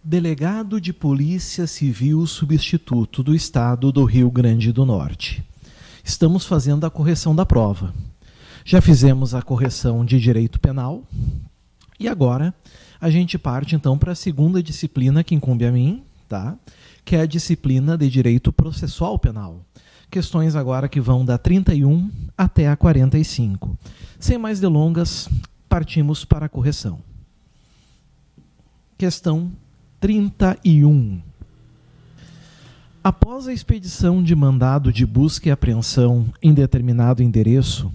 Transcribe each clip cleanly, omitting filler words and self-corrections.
Delegado de Polícia Civil Substituto do Estado do Rio Grande do Norte. Estamos fazendo a correção da prova. Já fizemos a correção de Direito Penal e agora a gente parte então para a segunda disciplina que incumbe a mim, tá? Que é a disciplina de Direito Processual Penal. Questões agora que vão da 31 até a 45. Sem mais delongas, partimos para a correção. Questão 31. Após a expedição de mandado de busca e apreensão em determinado endereço,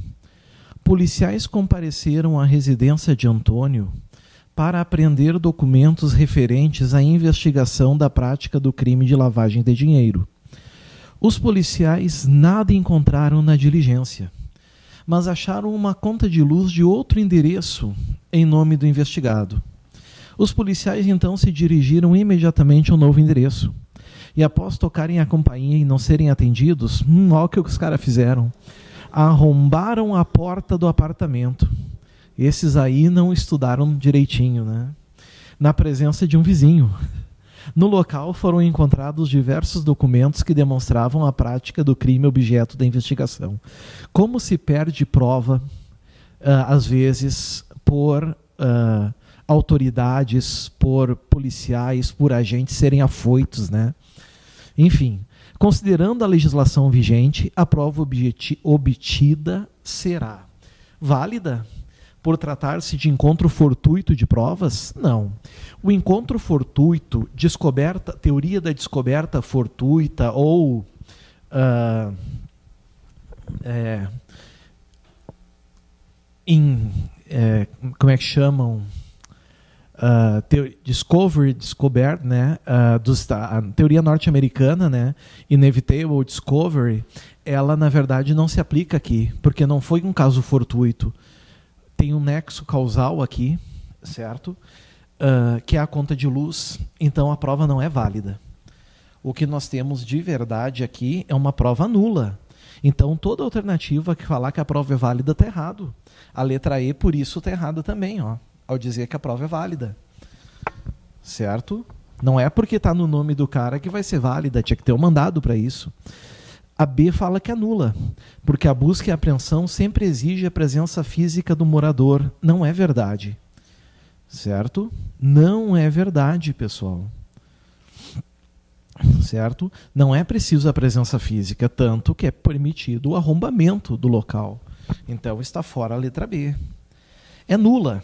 policiais compareceram à residência de Antônio para apreender documentos referentes à investigação da prática do crime de lavagem de dinheiro. Os policiais nada encontraram na diligência, mas acharam uma conta de luz de outro endereço em nome do investigado. Os policiais então se dirigiram imediatamente ao novo endereço. E após tocarem a campainha e não serem atendidos, olha o que os caras fizeram. Arrombaram a porta do apartamento. Esses aí não estudaram direitinho, né? Na presença de um vizinho. No local foram encontrados diversos documentos que demonstravam a prática do crime objeto da investigação. Como se perde prova, às vezes, por autoridades, por policiais, por agentes serem afoitos, né? Enfim, considerando a legislação vigente, a prova obtida será válida por tratar-se de encontro fortuito de provas? Não. O encontro fortuito, teoria da descoberta fortuita ou como é que chamam? Descoberta, né? A teoria norte-americana, né? Inevitable discovery, ela na verdade não se aplica aqui, porque não foi um caso fortuito. Tem um nexo causal aqui, certo? Que é a conta de luz, então a prova não é válida. O que nós temos de verdade aqui é uma prova nula. Então toda alternativa que falar que a prova é válida está errado. A letra E, por isso, está errada também, ó, ao dizer que a prova é válida. Certo? Não é porque está no nome do cara que vai ser válida, tinha que ter um mandado para isso. A B fala que é nula, porque a busca e a apreensão sempre exige a presença física do morador. Não é verdade. Certo? Não é verdade, pessoal. Certo? Não é preciso a presença física, tanto que é permitido o arrombamento do local. Então está fora a letra B. É nula,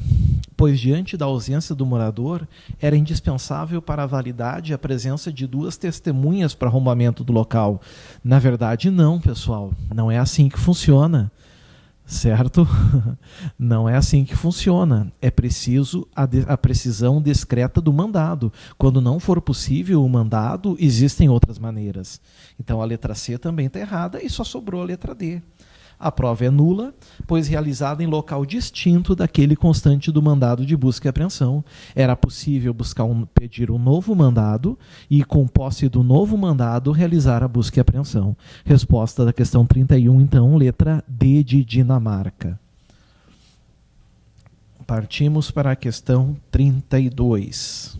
pois diante da ausência do morador, era indispensável para a validade a presença de duas testemunhas para arrombamento do local. Na verdade, não, pessoal. Não é assim que funciona. Certo? Não é assim que funciona. É preciso a precisão discreta do mandado. Quando não for possível o mandado, existem outras maneiras. Então a letra C também está errada e só sobrou a letra D. A prova é nula, pois realizada em local distinto daquele constante do mandado de busca e apreensão. Era possível pedir um novo mandado e, com posse do novo mandado, realizar a busca e apreensão. Resposta da questão 31, então, letra D de Dinamarca. Partimos para a questão 32.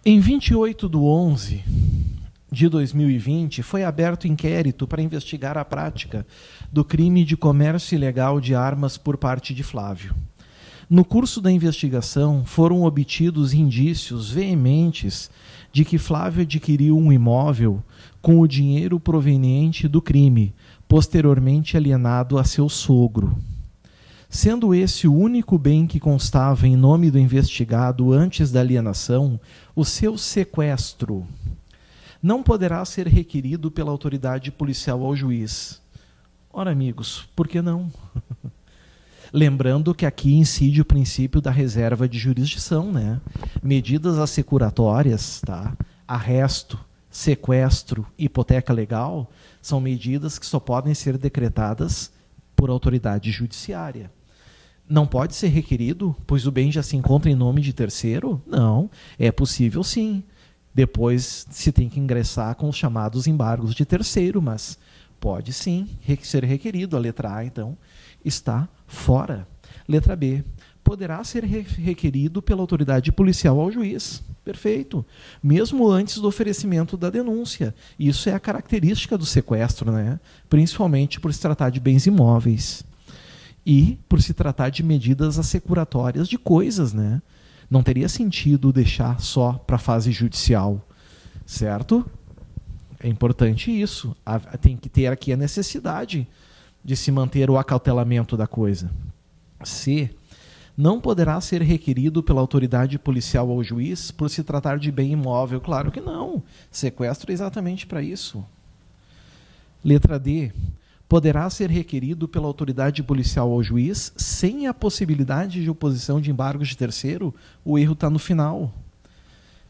Em 28/11/2020, foi aberto inquérito para investigar a prática do crime de comércio ilegal de armas por parte de Flávio. No curso da investigação, foram obtidos indícios veementes de que Flávio adquiriu um imóvel com o dinheiro proveniente do crime, posteriormente alienado a seu sogro. Sendo esse o único bem que constava em nome do investigado antes da alienação, o seu sequestro não poderá ser requerido pela autoridade policial ao juiz. Ora, amigos, por que não? Lembrando que aqui incide o princípio da reserva de jurisdição, né? Medidas assecuratórias, tá? Arresto, sequestro, hipoteca legal, são medidas que só podem ser decretadas por autoridade judiciária. Não pode ser requerido, pois o bem já se encontra em nome de terceiro? Não, é possível sim. Depois se tem que ingressar com os chamados embargos de terceiro, mas pode sim ser requerido, a letra A, então. está fora. Letra B. Poderá ser requerido pela autoridade policial ao juiz. Perfeito. Mesmo antes do oferecimento da denúncia. Isso é a característica do sequestro, né? Principalmente por se tratar de bens imóveis. E por se tratar de medidas assecuratórias de coisas, né? Não teria sentido deixar só para a fase judicial, certo? É importante isso. Tem que ter aqui a necessidade de se manter o acautelamento da coisa. C. Não poderá ser requerido pela autoridade policial ao juiz por se tratar de bem imóvel. Claro que não. Sequestro é exatamente para isso. Letra D. Poderá ser requerido pela autoridade policial ao juiz sem a possibilidade de oposição de embargos de terceiro. O erro está no final.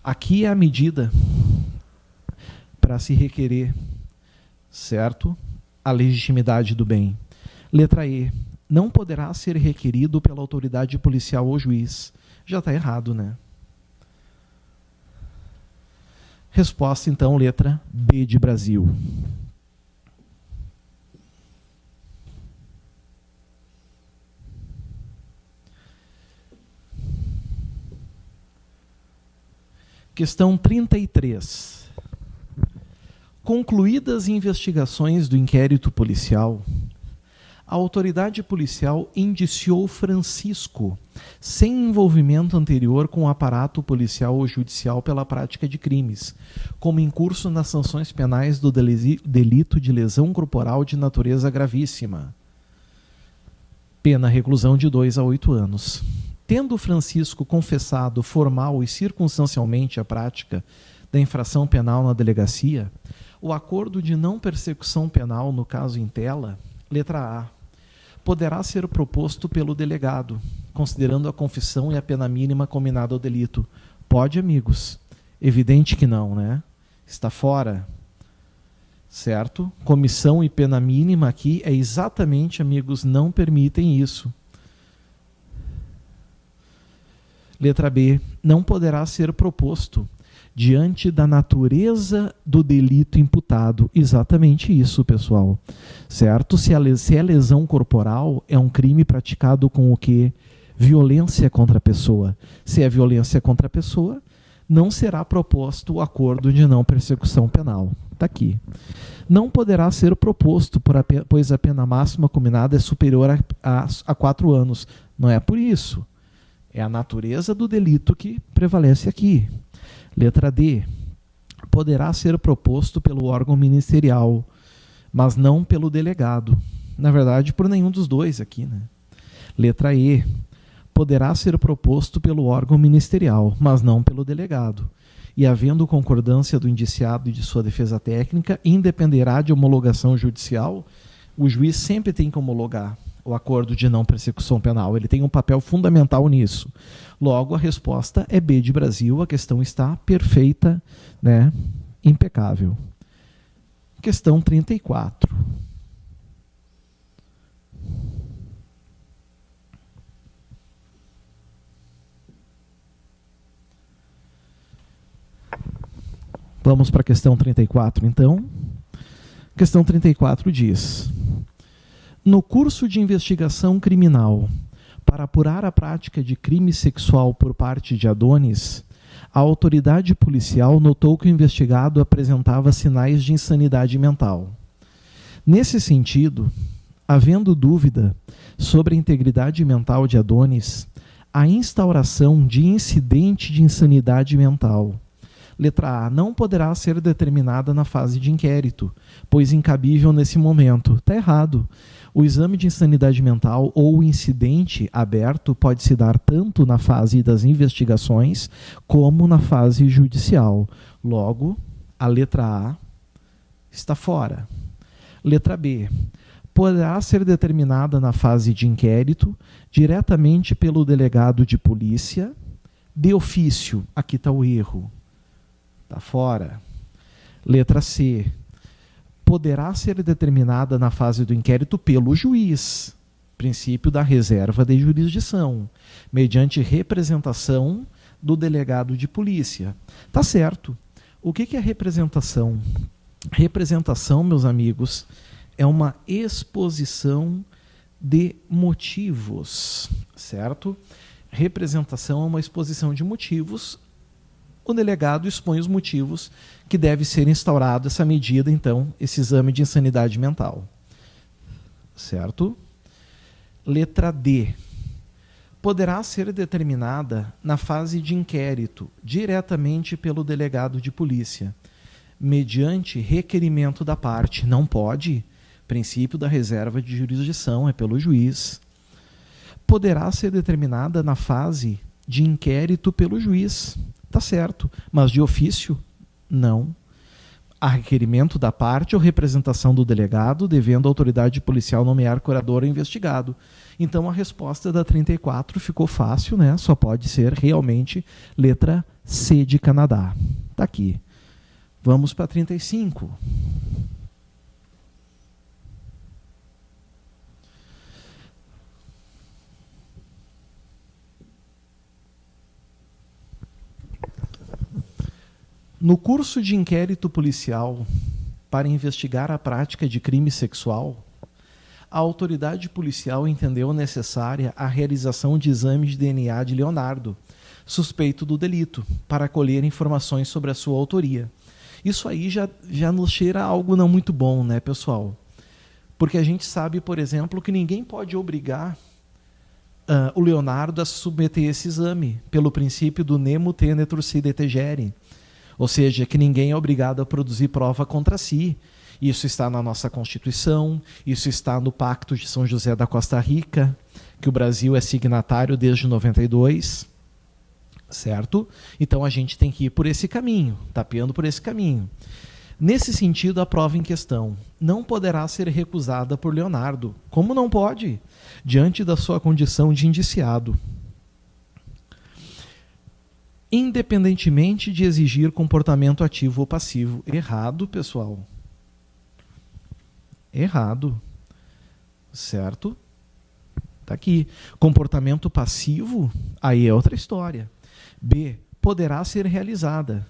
Aqui é a medida para se requerer, certo? A legitimidade do bem. Letra E. Não poderá ser requerido pela autoridade policial ou juiz. Já está errado, né? Resposta, então, letra B de Brasil. Questão 33. Concluídas investigações do inquérito policial, a autoridade policial indiciou Francisco, sem envolvimento anterior com o aparato policial ou judicial pela prática de crimes, como incurso nas sanções penais do delito de lesão corporal de natureza gravíssima. Pena reclusão de 2 a 8 anos. Tendo Francisco confessado formal e circunstancialmente a prática da infração penal na delegacia, o acordo de não persecução penal no caso em tela, letra A, poderá ser proposto pelo delegado, considerando a confissão e a pena mínima combinada ao delito. Pode, amigos? Evidente que não, né? Está fora. Certo? Comissão e pena mínima aqui é exatamente, amigos, não permitem isso. Letra B. Não poderá ser proposto diante da natureza do delito imputado. Exatamente isso, pessoal. Certo? Se é lesão corporal, é um crime praticado com o quê? Violência contra a pessoa. Se é violência contra a pessoa, não será proposto o acordo de não persecução penal. Está aqui. Não poderá ser proposto, pois a pena máxima combinada é superior a 4 anos. Não é por isso. É a natureza do delito que prevalece aqui. Letra D. Poderá ser proposto pelo órgão ministerial, mas não pelo delegado. Na verdade, por nenhum dos dois aqui, né? Letra E. Poderá ser proposto pelo órgão ministerial, mas não pelo delegado. E, havendo concordância do indiciado e de sua defesa técnica, independerá de homologação judicial. O juiz sempre tem que homologar o acordo de não persecução penal. Ele tem um papel fundamental nisso. Logo, a resposta é B de Brasil. A questão está perfeita, né? Impecável. Questão 34. Vamos para a questão 34, então. Questão 34 diz: no curso de investigação criminal para apurar a prática de crime sexual por parte de Adonis, a autoridade policial notou que o investigado apresentava sinais de insanidade mental. Nesse sentido, havendo dúvida sobre a integridade mental de Adonis, a instauração de incidente de insanidade mental, letra A, não poderá ser determinada na fase de inquérito, pois incabível nesse momento. Está errado. O exame de insanidade mental ou o incidente aberto pode se dar tanto na fase das investigações como na fase judicial. Logo, a letra A está fora. Letra B. Poderá ser determinada na fase de inquérito diretamente pelo delegado de polícia, de ofício. Aqui está o erro. Está fora. Letra C. Poderá ser determinada na fase do inquérito pelo juiz, princípio da reserva de jurisdição, mediante representação do delegado de polícia. Tá certo. O que é representação? Representação, meus amigos, é uma exposição de motivos, certo? Representação é uma exposição de motivos. O delegado expõe os motivos que deve ser instaurado essa medida, então, esse exame de insanidade mental. Certo? Letra D. Poderá ser determinada na fase de inquérito, diretamente pelo delegado de polícia, mediante requerimento da parte. Não pode. Princípio da reserva de jurisdição é pelo juiz. Poderá ser determinada na fase de inquérito pelo juiz. Tá certo. Mas de ofício, não. A requerimento da parte ou representação do delegado, devendo a autoridade policial nomear curador ou investigado. Então a resposta da 34 ficou fácil, né? Só pode ser realmente letra C de Canadá. Tá aqui. Vamos para 35. No curso de inquérito policial para investigar a prática de crime sexual, a autoridade policial entendeu necessária a realização de exame de DNA de Leonardo, suspeito do delito, para colher informações sobre a sua autoria. Isso aí já nos cheira a algo não muito bom, né, pessoal? Porque a gente sabe, por exemplo, que ninguém pode obrigar o Leonardo a submeter esse exame, pelo princípio do nemo tenetur si detegere. Ou seja, que ninguém é obrigado a produzir prova contra si. Isso está na nossa Constituição, isso está no Pacto de São José da Costa Rica, que o Brasil é signatário desde 92, certo? Então a gente tem que ir por esse caminho, tapeando por esse caminho. Nesse sentido, a prova em questão não poderá ser recusada por Leonardo. Como não pode? Diante da sua condição de indiciado. Independentemente de exigir comportamento ativo ou passivo. Errado, pessoal. Errado. Certo? Está aqui. Comportamento passivo, aí é outra história. B. Poderá ser realizada,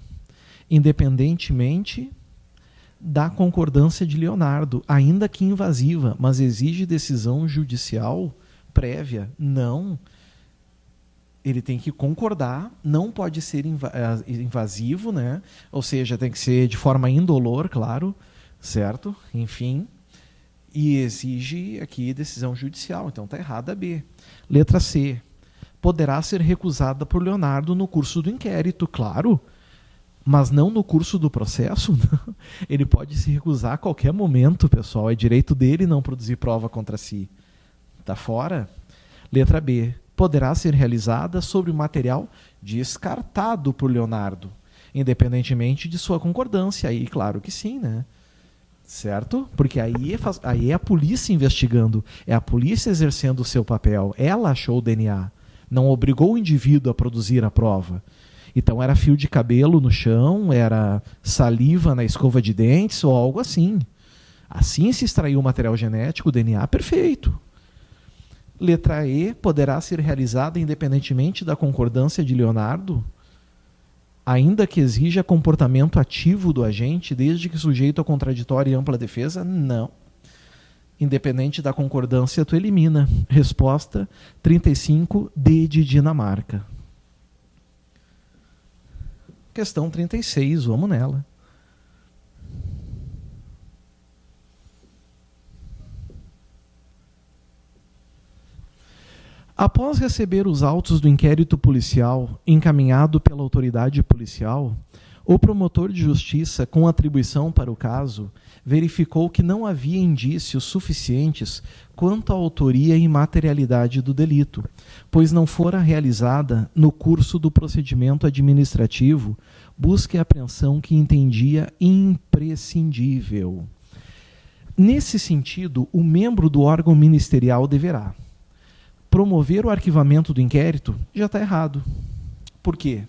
independentemente da concordância de Leonardo, ainda que invasiva, mas exige decisão judicial prévia. Não. Ele tem que concordar, não pode ser invasivo, né? Ou seja, tem que ser de forma indolor, claro, certo? Enfim, e exige aqui decisão judicial, então está errada a B. Letra C. Poderá ser recusada por Leonardo no curso do inquérito, claro, mas não no curso do processo. Não. Ele pode se recusar a qualquer momento, pessoal, é direito dele não produzir prova contra si. Está fora? Letra B. Poderá ser realizada sobre o material descartado por Leonardo, independentemente de sua concordância. Aí, claro que sim, né? Certo? Porque aí é a polícia investigando, é a polícia exercendo o seu papel. Ela achou o DNA, não obrigou o indivíduo a produzir a prova. Então era fio de cabelo no chão, era saliva na escova de dentes ou algo assim. Assim se extraiu o material genético, o DNA, perfeito. Letra E, poderá ser realizada independentemente da concordância de Leonardo, ainda que exija comportamento ativo do agente, desde que sujeito a contraditória e ampla defesa? Não. Independente da concordância, tu elimina. Resposta 35, D de Dinamarca. Questão 36, vamos nela. Após receber os autos do inquérito policial encaminhado pela autoridade policial, o promotor de justiça, com atribuição para o caso, verificou que não havia indícios suficientes quanto à autoria e materialidade do delito, pois não fora realizada, no curso do procedimento administrativo, busca e apreensão que entendia imprescindível. Nesse sentido, o membro do órgão ministerial deverá promover o arquivamento do inquérito. Já está errado. Por quê?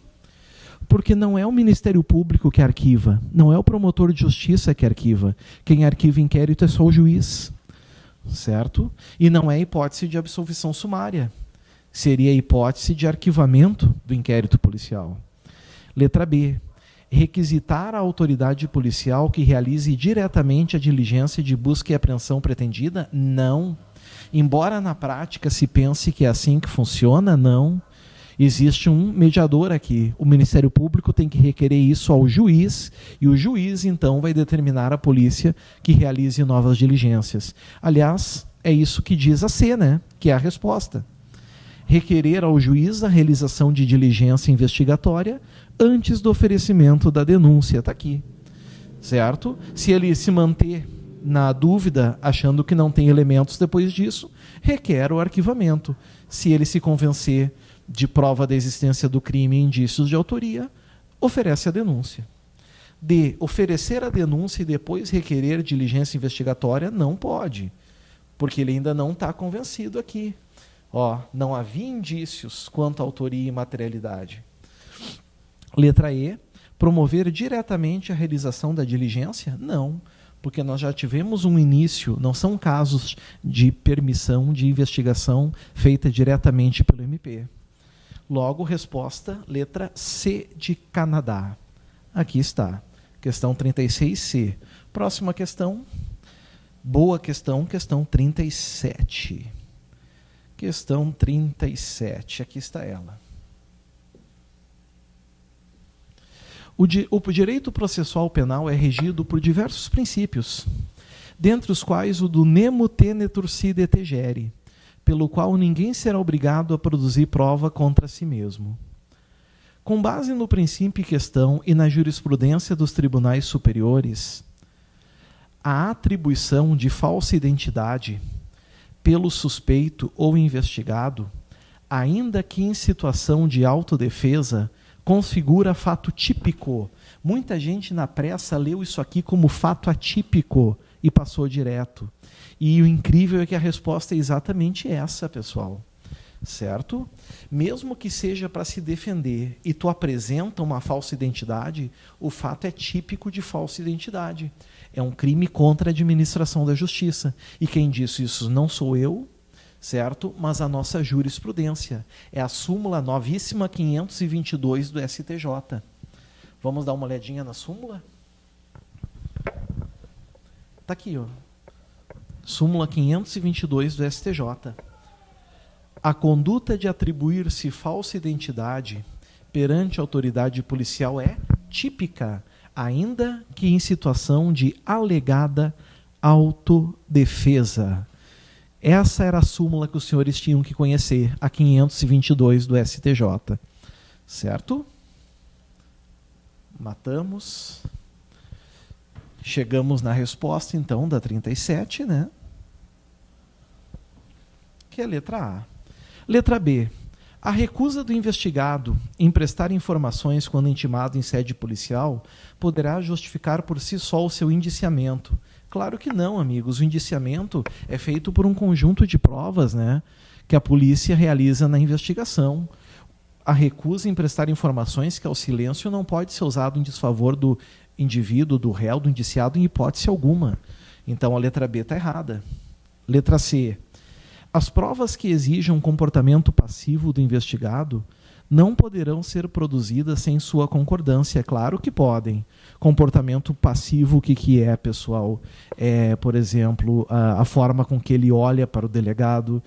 Porque não é o Ministério Público que arquiva, não é o promotor de justiça que arquiva. Quem arquiva inquérito é só o juiz, certo? E não é hipótese de absolvição sumária. Seria hipótese de arquivamento do inquérito policial. Letra B. Requisitar à autoridade policial que realize diretamente a diligência de busca e apreensão pretendida? Não. Embora na prática se pense que é assim que funciona, não. Existe um mediador aqui. O Ministério Público tem que requerer isso ao juiz e o juiz, então, vai determinar à polícia que realize novas diligências. Aliás, é isso que diz a C, né? Que é a resposta. Requerer ao juiz a realização de diligência investigatória antes do oferecimento da denúncia. Está aqui. Certo? Se ele se manter na dúvida, achando que não tem elementos depois disso, requer o arquivamento. Se ele se convencer de prova da existência do crime e indícios de autoria, oferece a denúncia. D. Oferecer a denúncia e depois requerer diligência investigatória, não pode, porque ele ainda não está convencido aqui. Não havia indícios quanto à autoria e materialidade. Letra E. Promover diretamente a realização da diligência? Não, porque nós já tivemos um início, não são casos de permissão de investigação feita diretamente pelo MP. Logo, resposta, letra C de Canadá. Aqui está, questão 36C. Próxima questão, boa questão, questão 37. Questão 37, aqui está ela. O direito processual penal é regido por diversos princípios, dentre os quais o do nemo tenetur si de tegere, pelo qual ninguém será obrigado a produzir prova contra si mesmo. Com base no princípio em questão e na jurisprudência dos tribunais superiores, a atribuição de falsa identidade pelo suspeito ou investigado, ainda que em situação de autodefesa, configura fato típico. Muita gente na pressa leu isso aqui como fato atípico e passou direto. E o incrível é que a resposta é exatamente essa, pessoal. Certo? Mesmo que seja para se defender e tu apresenta uma falsa identidade, o fato é típico de falsa identidade. É um crime contra a administração da justiça. E quem disse isso não sou eu, certo? Mas a nossa jurisprudência. É a súmula novíssima 522 do STJ. Vamos dar uma olhadinha na súmula? Está aqui, ó. Súmula 522 do STJ. A conduta de atribuir-se falsa identidade perante a autoridade policial é típica, ainda que em situação de alegada autodefesa. Essa era a súmula que os senhores tinham que conhecer, a 522 do STJ. Certo? Matamos. Chegamos na resposta, então, da 37, né? Que é a letra A. Letra B. A recusa do investigado em prestar informações quando intimado em sede policial poderá justificar por si só o seu indiciamento. Claro que não, amigos. O indiciamento é feito por um conjunto de provas, né, que a polícia realiza na investigação. A recusa em prestar informações, que é o silêncio, não pode ser usado em desfavor do indivíduo, do réu, do indiciado, em hipótese alguma. Então, a letra B está errada. Letra C. As provas que exijam comportamento passivo do investigado não poderão ser produzidas sem sua concordância. É claro que podem. Comportamento passivo, o que é, pessoal? É, por exemplo, a forma com que ele olha para o delegado,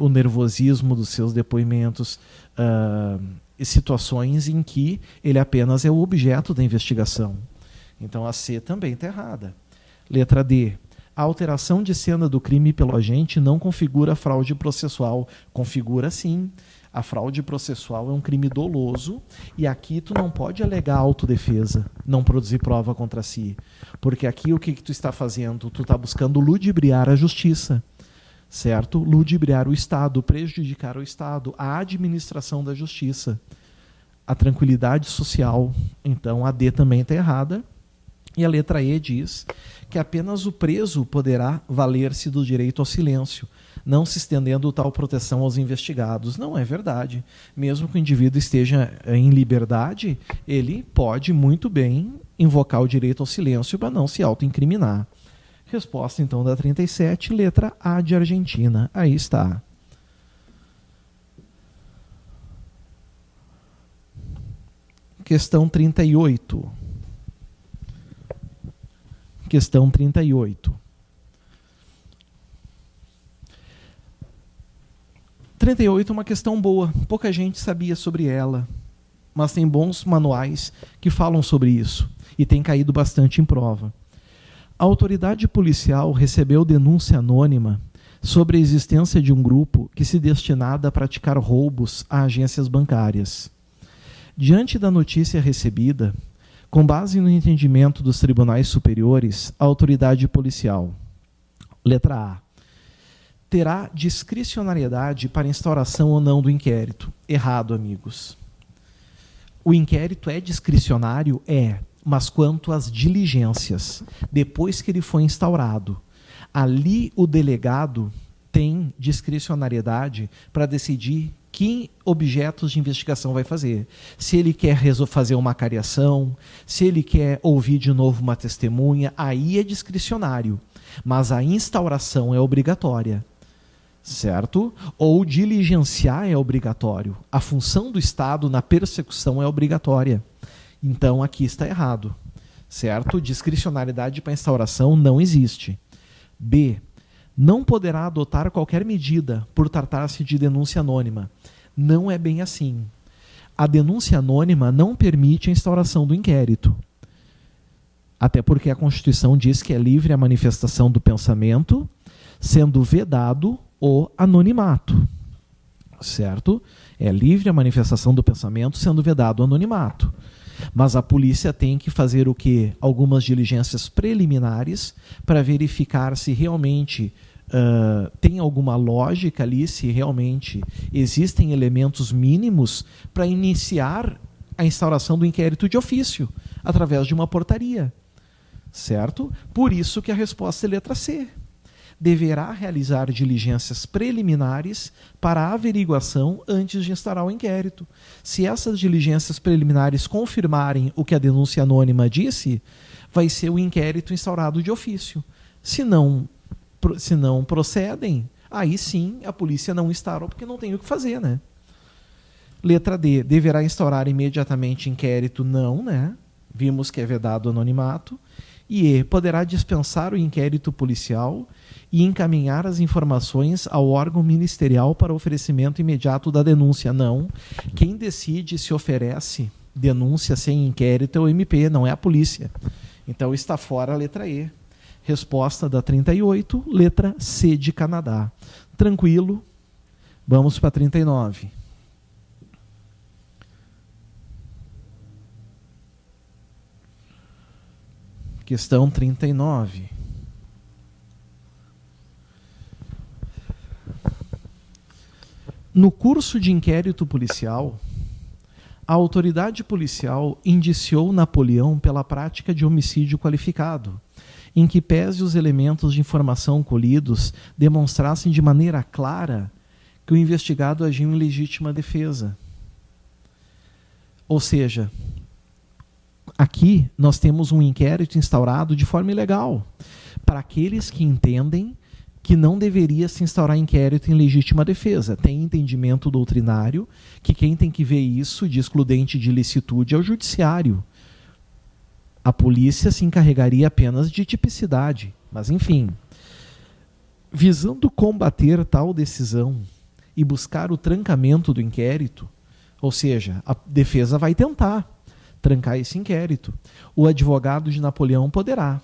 o nervosismo dos seus depoimentos, situações em que ele apenas é o objeto da investigação. Então a C também está errada. Letra D. A alteração de cena do crime pelo agente não configura fraude processual. Configura sim. A fraude processual é um crime doloso e aqui tu não pode alegar autodefesa, não produzir prova contra si. Porque aqui o que tu está fazendo? Tu está buscando ludibriar a justiça, certo? Ludibriar o Estado, prejudicar o Estado, a administração da justiça, a tranquilidade social. Então a D também está errada. E a letra E diz que apenas o preso poderá valer-se do direito ao silêncio, não se estendendo tal proteção aos investigados. Não é verdade. Mesmo que o indivíduo esteja em liberdade, ele pode muito bem invocar o direito ao silêncio para não se autoincriminar. Resposta, então, da 37, letra A de Argentina. Aí está. Questão 38. Questão 38. 38 é uma questão boa, pouca gente sabia sobre ela, mas tem bons manuais que falam sobre isso e tem caído bastante em prova. A autoridade policial recebeu denúncia anônima sobre a existência de um grupo que se destinava a praticar roubos a agências bancárias. Diante da notícia recebida, com base no entendimento dos tribunais superiores, a autoridade policial, letra A, terá discricionariedade para instauração ou não do inquérito. Errado, amigos. O inquérito é discricionário? É, mas quanto às diligências, depois que ele foi instaurado, ali o delegado tem discricionariedade para decidir que objetos de investigação vai fazer. Se ele quer fazer uma cariação, se ele quer ouvir de novo uma testemunha, aí é discricionário. Mas a instauração é obrigatória, certo? Ou diligenciar é obrigatório. A função do Estado na persecução é obrigatória. Então aqui está errado, certo? Discricionariedade para instauração não existe. B. Não poderá adotar qualquer medida por tratar-se de denúncia anônima. Não é bem assim. A denúncia anônima não permite a instauração do inquérito. Até porque a Constituição diz que é livre a manifestação do pensamento, sendo vedado o anonimato. Certo? É livre a manifestação do pensamento, sendo vedado o anonimato. Mas a polícia tem que fazer o quê? Algumas diligências preliminares para verificar se realmente tem alguma lógica ali, se realmente existem elementos mínimos para iniciar a instauração do inquérito de ofício, através de uma portaria. Certo? Por isso que a resposta é letra C. Deverá realizar diligências preliminares para a averiguação antes de instaurar o inquérito. Se essas diligências preliminares confirmarem o que a denúncia anônima disse, vai ser o inquérito instaurado de ofício. Se não procedem, aí sim a polícia não instaura porque não tem o que fazer, né? Letra D. Deverá instaurar imediatamente inquérito? Não, né? Vimos que é vedado o anonimato. E E. Poderá dispensar o inquérito policial e encaminhar as informações ao órgão ministerial para oferecimento imediato da denúncia. Não. Quem decide se oferece denúncia sem inquérito é o MP, não é a polícia. Então está fora a letra E. Resposta da 38, letra C de Canadá. Tranquilo. Vamos para 39. Questão 39. No curso de inquérito policial, a autoridade policial indiciou Napoleão pela prática de homicídio qualificado, em que pese os elementos de informação colhidos demonstrassem de maneira clara que o investigado agiu em legítima defesa. Ou seja, aqui nós temos um inquérito instaurado de forma ilegal, para aqueles que entendem que não deveria se instaurar inquérito em legítima defesa. Tem entendimento doutrinário que quem tem que ver isso de excludente de ilicitude é o judiciário. A polícia se encarregaria apenas de tipicidade. Mas, enfim, visando combater tal decisão e buscar o trancamento do inquérito, ou seja, a defesa vai tentar trancar esse inquérito. O advogado de Napoleão poderá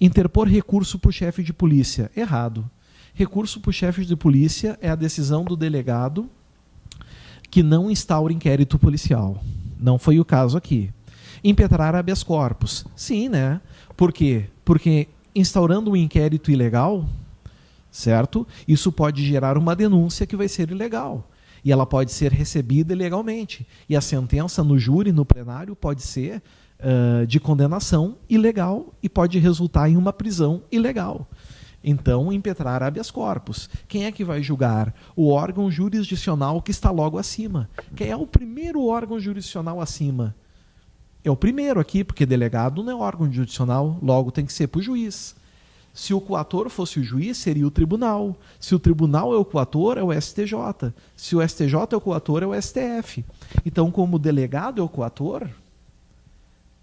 interpor recurso para o chefe de polícia. Errado. Recurso para o chefe de polícia é a decisão do delegado que não instaura inquérito policial. Não foi o caso aqui. Impetrar habeas corpus. Sim, né? Por quê? Porque instaurando um inquérito ilegal, certo? Isso pode gerar uma denúncia que vai ser ilegal. E ela pode ser recebida ilegalmente. E a sentença no júri, no plenário, pode ser de condenação ilegal e pode resultar em uma prisão ilegal. Então, impetrar habeas corpus. Quem é que vai julgar? O órgão jurisdicional que está logo acima. Quem é o primeiro órgão jurisdicional acima? É o primeiro aqui, porque delegado não é órgão jurisdicional, logo tem que ser para o juiz. Se o coator fosse o juiz, seria o tribunal. Se o tribunal é o coator, é o STJ. Se o STJ é o coator, é o STF. Então, como o delegado é o coator,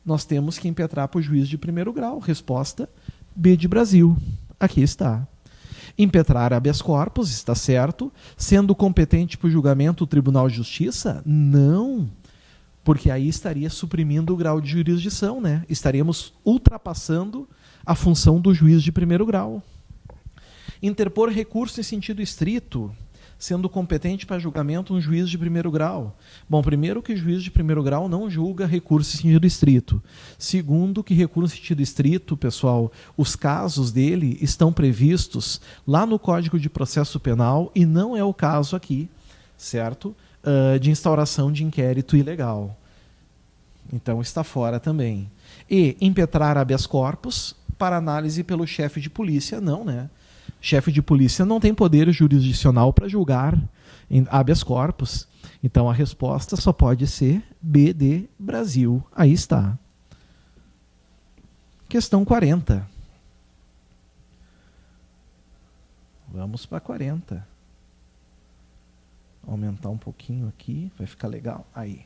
nós temos que impetrar para o juiz de primeiro grau. Resposta B de Brasil. Aqui está. Impetrar habeas corpus, está certo. Sendo competente para o julgamento o Tribunal de Justiça? Não. Porque aí estaria suprimindo o grau de jurisdição, né? Estaríamos ultrapassando a função do juiz de primeiro grau. Interpor recurso em sentido estrito, sendo competente para julgamento um juiz de primeiro grau. Bom, primeiro que o juiz de primeiro grau não julga recurso em sentido estrito. Segundo que recurso em sentido estrito, pessoal, os casos dele estão previstos lá no Código de Processo Penal e não é o caso aqui, certo? De instauração de inquérito ilegal. Então está fora também. E impetrar habeas corpus para análise pelo chefe de polícia, não, né? Chefe de polícia não tem poder jurisdicional para julgar em habeas corpus. Então a resposta só pode ser B de Brasil. Aí está. Questão 40. Vamos para 40. Aumentar um pouquinho aqui, vai ficar legal. Aí.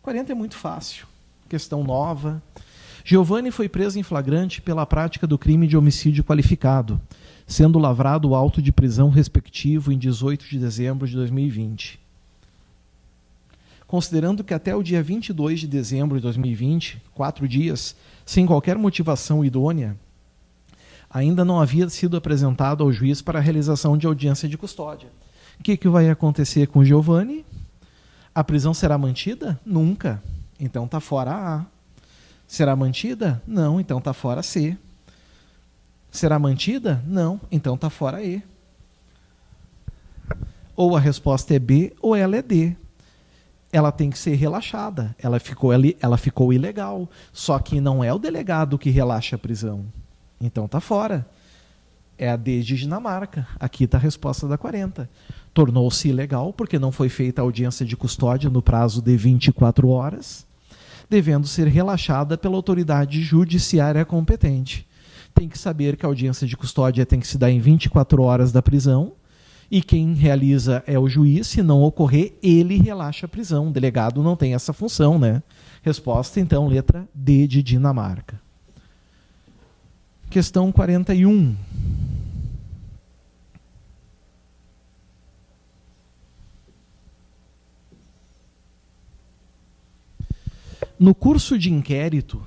40 é muito fácil. Questão nova. Giovanni foi preso em flagrante pela prática do crime de homicídio qualificado, sendo lavrado o auto de prisão respectivo em 18 de dezembro de 2020. Considerando que até o dia 22 de dezembro de 2020, 4 dias, sem qualquer motivação idônea, ainda não havia sido apresentado ao juiz para a realização de audiência de custódia. O que vai acontecer com Giovanni? A prisão será mantida? Nunca. Então está fora a A. Será mantida? Não, então está fora C. Será mantida? Não, então está fora E. Ou a resposta é B ou ela é D. Ela tem que ser relaxada. Ela ficou ilegal. Só que não é o delegado que relaxa a prisão. Então está fora. É a D de Dinamarca. Aqui está a resposta da 40. Tornou-se ilegal porque não foi feita a audiência de custódia no prazo de 24 horas, devendo ser relaxada pela autoridade judiciária competente. Tem que saber que a audiência de custódia tem que se dar em 24 horas da prisão e quem realiza é o juiz. Se não ocorrer, ele relaxa a prisão. O delegado não tem essa função, né? Resposta, então, letra D de Dinamarca. Questão 41. No curso de inquérito,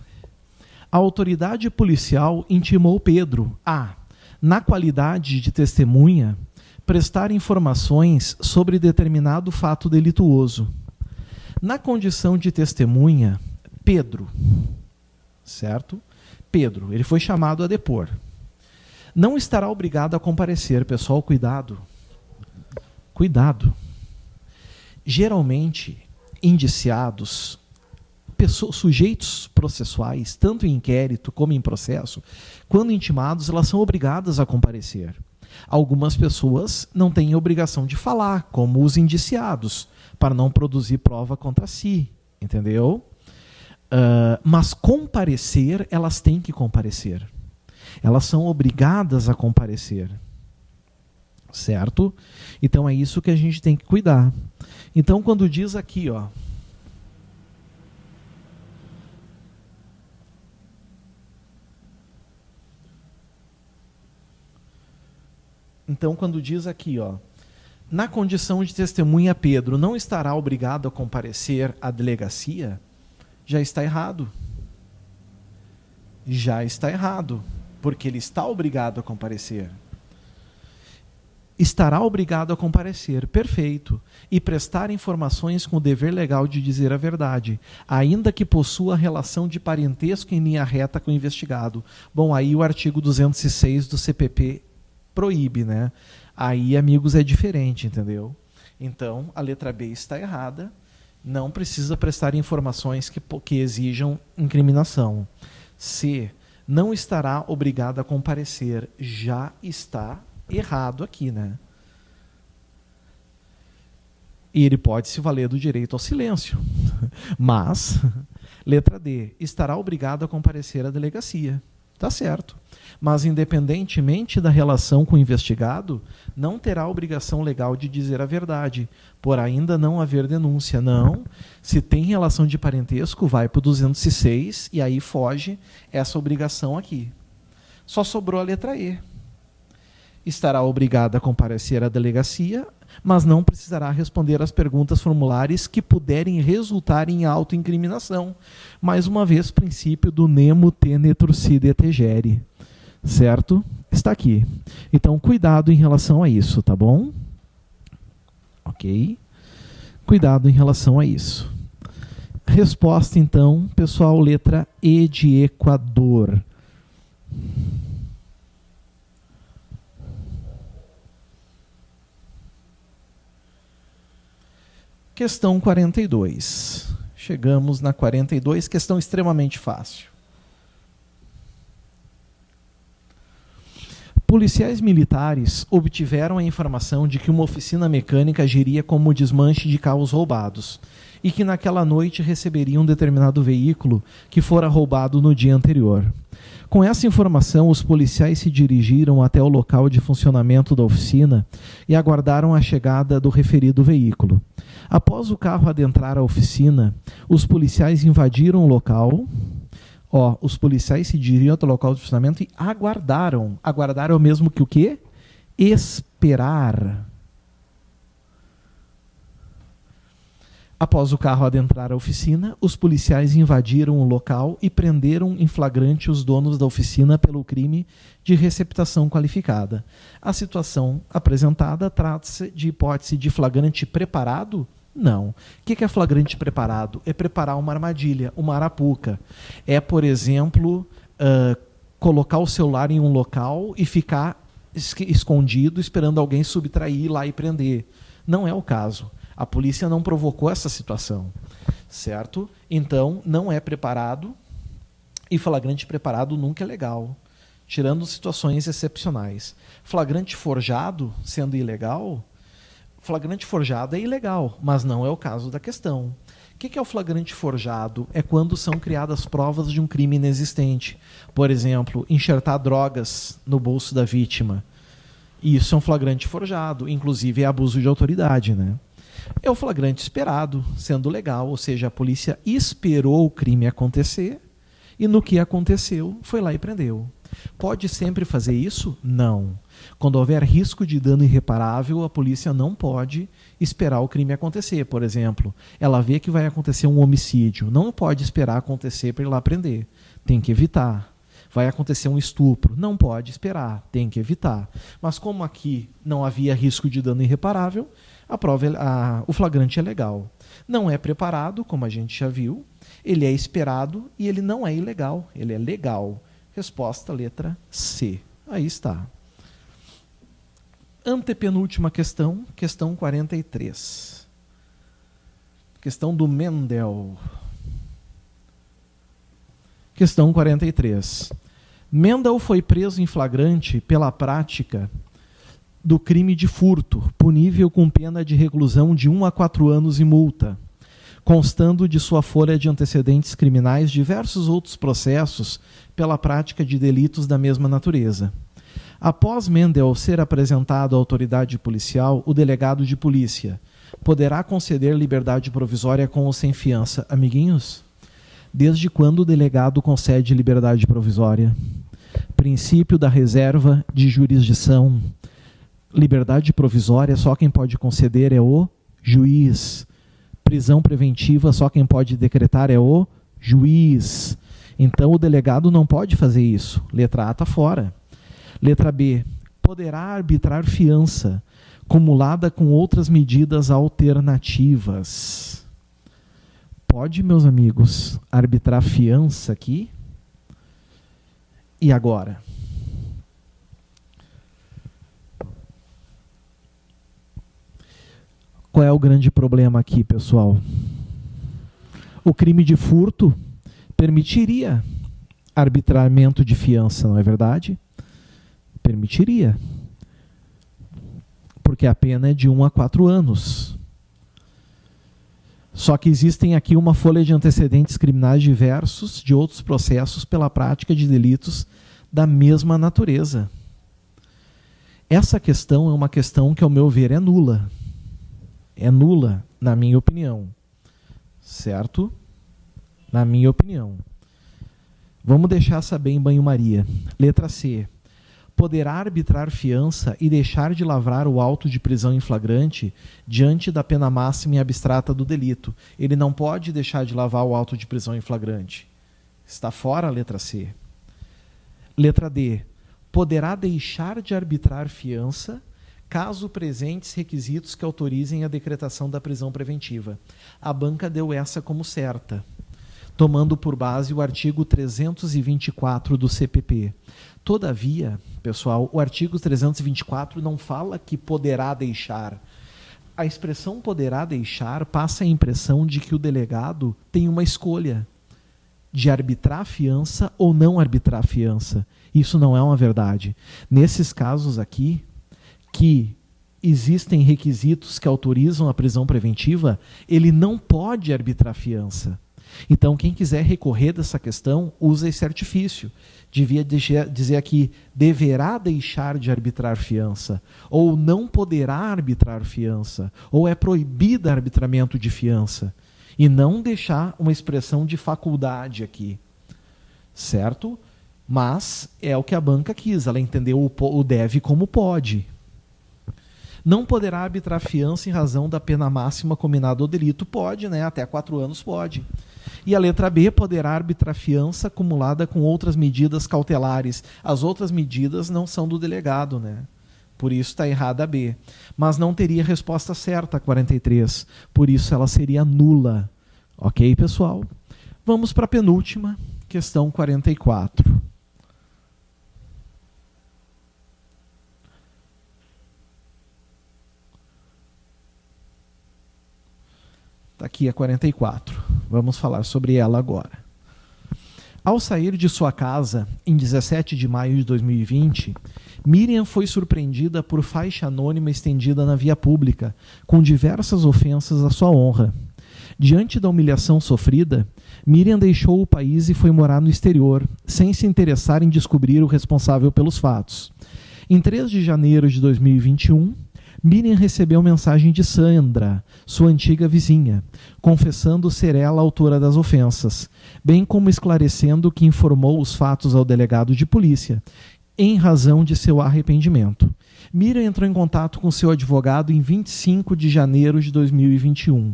a autoridade policial intimou Pedro a, na qualidade de testemunha, prestar informações sobre determinado fato delituoso. Na condição de testemunha, Pedro, certo? Pedro, ele foi chamado a depor. Não estará obrigado a comparecer, pessoal, cuidado. Cuidado. Geralmente, indiciados, sujeitos processuais, tanto em inquérito como em processo, quando intimados, elas são obrigadas a comparecer. Algumas pessoas não têm obrigação de falar, como os indiciados, para não produzir prova contra si, entendeu? Mas comparecer, elas têm que comparecer. Elas são obrigadas a comparecer. Certo? Então é isso que a gente tem que cuidar. Então quando diz aqui, ó, na condição de testemunha, Pedro não estará obrigado a comparecer à delegacia, já está errado. Já está errado, porque ele está obrigado a comparecer. Estará obrigado a comparecer, perfeito, e prestar informações com o dever legal de dizer a verdade, ainda que possua relação de parentesco em linha reta com o investigado. Bom, aí o artigo 206 do CPP proíbe, né? Aí, amigos, é diferente, entendeu? Então, a letra B está errada, não precisa prestar informações que exijam incriminação. C, não estará obrigado a comparecer, já está errado aqui, né? E ele pode se valer do direito ao silêncio. Mas, letra D, estará obrigado a comparecer à delegacia. Tá certo. Mas, independentemente da relação com o investigado, não terá obrigação legal de dizer a verdade, por ainda não haver denúncia. Não. Se tem relação de parentesco, vai para o 206 e aí foge essa obrigação aqui. Só sobrou a letra E. Estará obrigada a comparecer à delegacia, mas não precisará responder às perguntas formulares que puderem resultar em autoincriminação. Mais uma vez, princípio do nemo tenetur side tegere. Certo? Está aqui. Então, cuidado em relação a isso, tá bom? Ok? Cuidado em relação a isso. Resposta, então, pessoal, letra E de Equador. Questão 42. Chegamos na 42, questão extremamente fácil. Policiais militares obtiveram a informação de que uma oficina mecânica agiria como desmanche de carros roubados e que naquela noite receberia um determinado veículo que fora roubado no dia anterior. Com essa informação, os policiais se dirigiram até o local de funcionamento da oficina e aguardaram a chegada do referido veículo. Após o carro adentrar a oficina, os policiais invadiram o local. Os policiais se dirigiram até o local de funcionamento e aguardaram. Aguardar é o mesmo que o quê? Esperar. Após o carro adentrar a oficina, os policiais invadiram o local e prenderam em flagrante os donos da oficina pelo crime de receptação qualificada. A situação apresentada trata-se de hipótese de flagrante preparado? Não. O que é flagrante preparado? É preparar uma armadilha, uma arapuca. É, por exemplo, colocar o celular em um local e ficar escondido esperando alguém subtrair, ir lá e prender. Não é o caso. A polícia não provocou essa situação, certo? Então, não é preparado, e flagrante preparado nunca é legal, tirando situações excepcionais. Flagrante forjado, sendo ilegal, flagrante forjado é ilegal, mas não é o caso da questão. O que é o flagrante forjado? É quando são criadas provas de um crime inexistente. Por exemplo, enxertar drogas no bolso da vítima. Isso é um flagrante forjado, inclusive é abuso de autoridade, né? É o flagrante esperado, sendo legal, ou seja, a polícia esperou o crime acontecer e no que aconteceu, foi lá e prendeu. Pode sempre fazer isso? Não. Quando houver risco de dano irreparável, a polícia não pode esperar o crime acontecer. Por exemplo, ela vê que vai acontecer um homicídio, não pode esperar acontecer para ir lá prender. Tem que evitar. Vai acontecer um estupro, não pode esperar, tem que evitar. Mas como aqui não havia risco de dano irreparável, o flagrante é legal. Não é preparado, como a gente já viu, ele é esperado e ele não é ilegal, ele é legal. Resposta, letra C. Aí está. Antepenúltima questão, questão 43. Questão do Mendel. Questão 43. Mendel foi preso em flagrante pela prática do crime de furto, punível com pena de reclusão de 1 a 4 anos e multa, constando de sua folha de antecedentes criminais diversos outros processos pela prática de delitos da mesma natureza. Após Mendel ser apresentado à autoridade policial, o delegado de polícia poderá conceder liberdade provisória com ou sem fiança. Amiguinhos, desde quando o delegado concede liberdade provisória? Princípio da reserva de jurisdição. Liberdade provisória, só quem pode conceder é o juiz. Prisão preventiva, só quem pode decretar é o juiz. Então, o delegado não pode fazer isso. Letra A está fora. Letra B. Poderá arbitrar fiança, cumulada com outras medidas alternativas. Pode, meus amigos, arbitrar fiança aqui? E agora? Qual é o grande problema aqui, pessoal? O crime de furto permitiria arbitramento de fiança, não é verdade? Permitiria. Porque a pena é de 1 a 4 anos. Só que existem aqui uma folha de antecedentes criminais diversos de outros processos pela prática de delitos da mesma natureza. Essa questão é uma questão que, ao meu ver, é nula. É nula, na minha opinião. Certo? Na minha opinião. Vamos deixar saber em banho-maria. Letra C. Poderá arbitrar fiança e deixar de lavrar o auto de prisão em flagrante diante da pena máxima e abstrata do delito. Ele não pode deixar de lavar o auto de prisão em flagrante. Está fora a letra C. Letra D. Poderá deixar de arbitrar fiança caso presentes requisitos que autorizem a decretação da prisão preventiva. A banca deu essa como certa, tomando por base o artigo 324 do CPP. Todavia, pessoal, o artigo 324 não fala que poderá deixar. A expressão poderá deixar passa a impressão de que o delegado tem uma escolha de arbitrar a fiança ou não arbitrar a fiança. Isso não é uma verdade. Nesses casos aqui, que existem requisitos que autorizam a prisão preventiva, ele não pode arbitrar a fiança. Então, quem quiser recorrer dessa questão, usa esse artifício. Devia dizer aqui, deverá deixar de arbitrar fiança, ou não poderá arbitrar fiança, ou é proibido arbitramento de fiança, e não deixar uma expressão de faculdade aqui. Certo? Mas é o que a banca quis, ela entendeu o deve como pode. Não poderá arbitrar fiança em razão da pena máxima combinada ao delito? Pode, né? Até 4 anos pode. E a letra B, poderá arbitrar fiança acumulada com outras medidas cautelares. As outras medidas não são do delegado, né? Por isso está errada a B. Mas não teria resposta certa a 43. Por isso ela seria nula. Ok, pessoal? Vamos para a penúltima, questão 44. Está aqui a 44. Vamos falar sobre ela agora. Ao sair de sua casa, em 17 de maio de 2020, Miriam foi surpreendida por faixa anônima estendida na via pública, com diversas ofensas à sua honra. Diante da humilhação sofrida, Miriam deixou o país e foi morar no exterior, sem se interessar em descobrir o responsável pelos fatos. Em 3 de janeiro de 2021, Miriam recebeu mensagem de Sandra, sua antiga vizinha, confessando ser ela a autora das ofensas, bem como esclarecendo que informou os fatos ao delegado de polícia, em razão de seu arrependimento. Miriam entrou em contato com seu advogado em 25 de janeiro de 2021,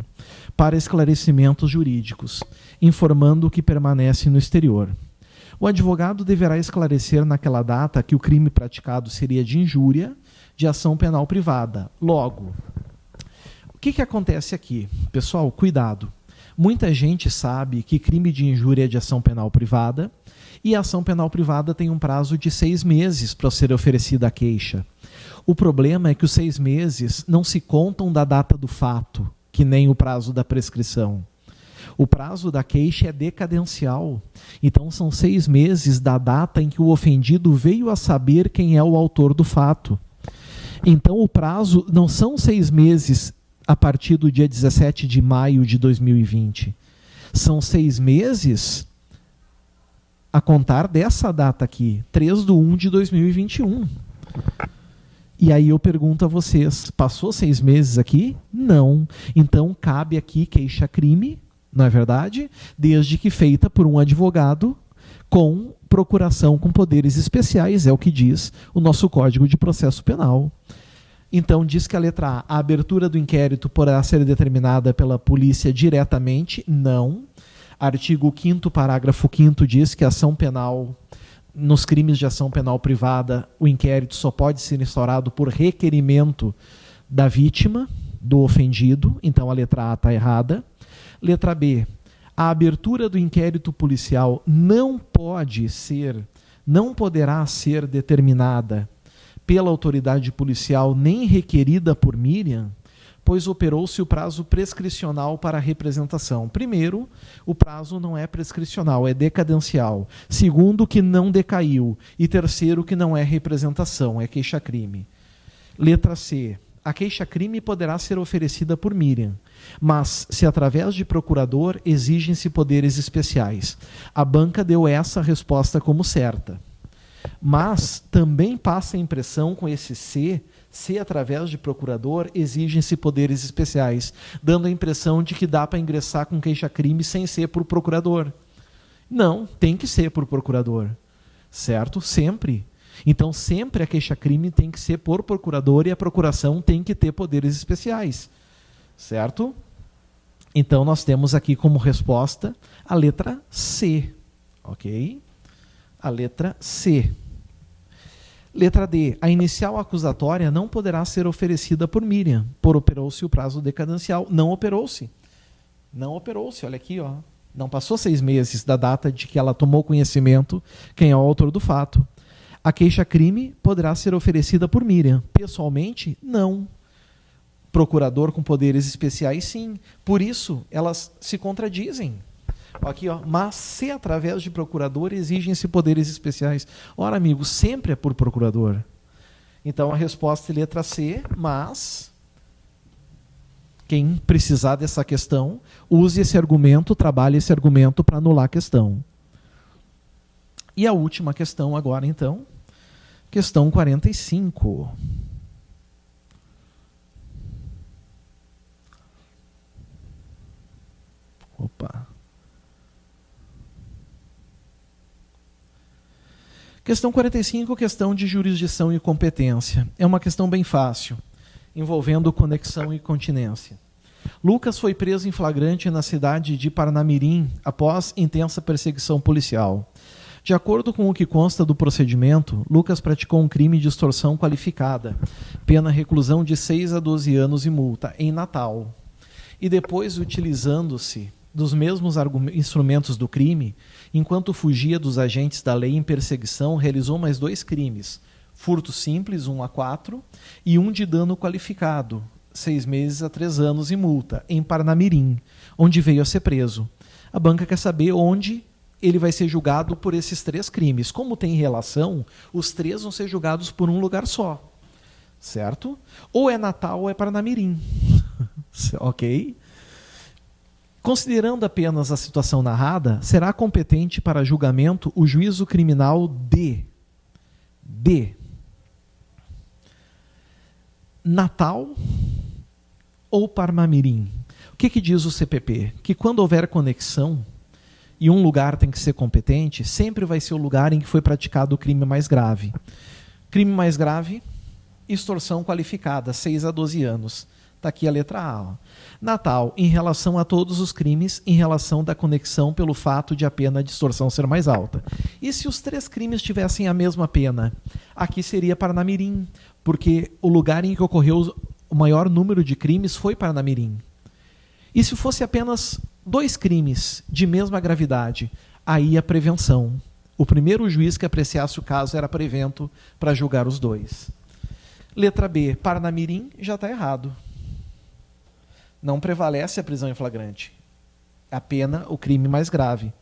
para esclarecimentos jurídicos, informando que permanece no exterior. O advogado deverá esclarecer naquela data que o crime praticado seria de injúria, de ação penal privada. Logo, o que acontece aqui? Pessoal, cuidado. Muita gente sabe que crime de injúria é de ação penal privada e a ação penal privada tem um prazo de 6 meses para ser oferecida a queixa. O problema é que os 6 meses não se contam da data do fato, que nem o prazo da prescrição. O prazo da queixa é decadencial. Então, são 6 meses da data em que o ofendido veio a saber quem é o autor do fato. Então, o prazo não são 6 meses a partir do dia 17 de maio de 2020. São 6 meses a contar dessa data aqui, 3/1 de 2021. E aí eu pergunto a vocês, passou 6 meses aqui? Não. Então, cabe aqui queixa-crime, não é verdade? Desde que feita por um advogado com procuração com poderes especiais, é o que diz o nosso Código de Processo Penal. Então, diz que a letra A abertura do inquérito poderá ser determinada pela polícia diretamente? Não. Artigo 5º, parágrafo 5º, diz que a ação penal, nos crimes de ação penal privada, o inquérito só pode ser instaurado por requerimento da vítima, do ofendido. Então, a letra A está errada. Letra B. A abertura do inquérito policial não poderá ser determinada pela autoridade policial nem requerida por Miriam, pois operou-se o prazo prescricional para a representação. Primeiro, o prazo não é prescricional, é decadencial. Segundo, que não decaiu. E terceiro, que não é representação, é queixa-crime. Letra C. A queixa-crime poderá ser oferecida por Miriam, mas, se através de procurador, exigem-se poderes especiais. A banca deu essa resposta como certa. Mas também passa a impressão com esse se através de procurador, exigem-se poderes especiais, dando a impressão de que dá para ingressar com queixa-crime sem ser por procurador. Não, tem que ser por procurador. Certo? Sempre. Então, sempre a queixa-crime tem que ser por procurador e a procuração tem que ter poderes especiais. Certo? Então, nós temos aqui como resposta a letra C. Ok? A letra C. Letra D. A inicial acusatória não poderá ser oferecida por Miriam, por operou-se o prazo decadencial. Não operou-se. Não operou-se. Olha aqui, ó. Não passou 6 meses da data de que ela tomou conhecimento quem é o autor do fato. A queixa-crime poderá ser oferecida por Miriam. Pessoalmente, não. Procurador com poderes especiais, sim. Por isso, elas se contradizem. Aqui, ó. Mas se através de procurador exigem-se poderes especiais. Ora, amigo, sempre é por procurador. Então, a resposta é letra C, mas quem precisar dessa questão, use esse argumento, trabalhe esse argumento para anular a questão. E a última questão agora, então, questão 45. Opa. Questão 45, questão de jurisdição e competência. É uma questão bem fácil, envolvendo conexão e continência. Lucas foi preso em flagrante na cidade de Parnamirim após intensa perseguição policial. De acordo com o que consta do procedimento, Lucas praticou um crime de extorsão qualificada, pena reclusão de 6 a 12 anos e multa, em Natal. E depois, utilizando-se dos mesmos instrumentos do crime, enquanto fugia dos agentes da lei em perseguição, realizou mais 2 crimes, furto simples, 1 a 4, e um de dano qualificado, 6 meses a 3 anos e multa, em Parnamirim, onde veio a ser preso. A banca quer saber onde ele vai ser julgado por esses 3 crimes. Como tem relação, os 3 vão ser julgados por um lugar só. Certo? Ou é Natal ou é Parnamirim. Ok? Considerando apenas a situação narrada, será competente para julgamento o juízo criminal de Natal ou Parnamirim. O que diz o CPP? Que quando houver conexão e um lugar tem que ser competente, sempre vai ser o lugar em que foi praticado o crime mais grave. Crime mais grave, extorsão qualificada, 6 a 12 anos. Está aqui a letra A. Ó. Natal, em relação a todos os crimes, em relação da conexão pelo fato de a pena de extorsão ser mais alta. E se os 3 crimes tivessem a mesma pena? Aqui seria Parnamirim, porque o lugar em que ocorreu o maior número de crimes foi Parnamirim. E se fosse apenas 2 crimes de mesma gravidade, aí a prevenção. O primeiro juiz que apreciasse o caso era prevento para julgar os 2. Letra B, Parnamirim, já está errado. Não prevalece a prisão em flagrante. A pena, o crime mais grave.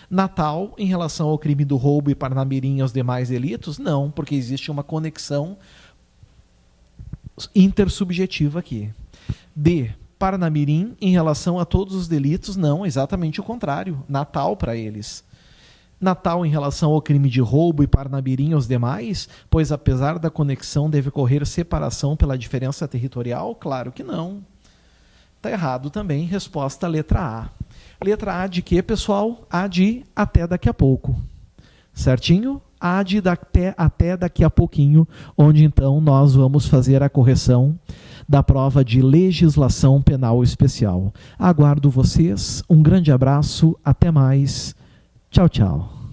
Natal, em relação ao crime do roubo e Parnamirim aos demais delitos, não, porque existe uma conexão intersubjetiva aqui. D, Parnamirim, em relação a todos os delitos, não, exatamente o contrário. Natal para eles. Natal em relação ao crime de roubo e Parnamirim aos demais, pois apesar da conexão deve ocorrer separação pela diferença territorial? Claro que não. Está errado também, resposta letra A. Letra A de quê, pessoal? A de até daqui a pouco. Certinho? A de até daqui a pouquinho, onde então nós vamos fazer a correção da prova de legislação penal especial. Aguardo vocês, um grande abraço, até mais, tchau, tchau.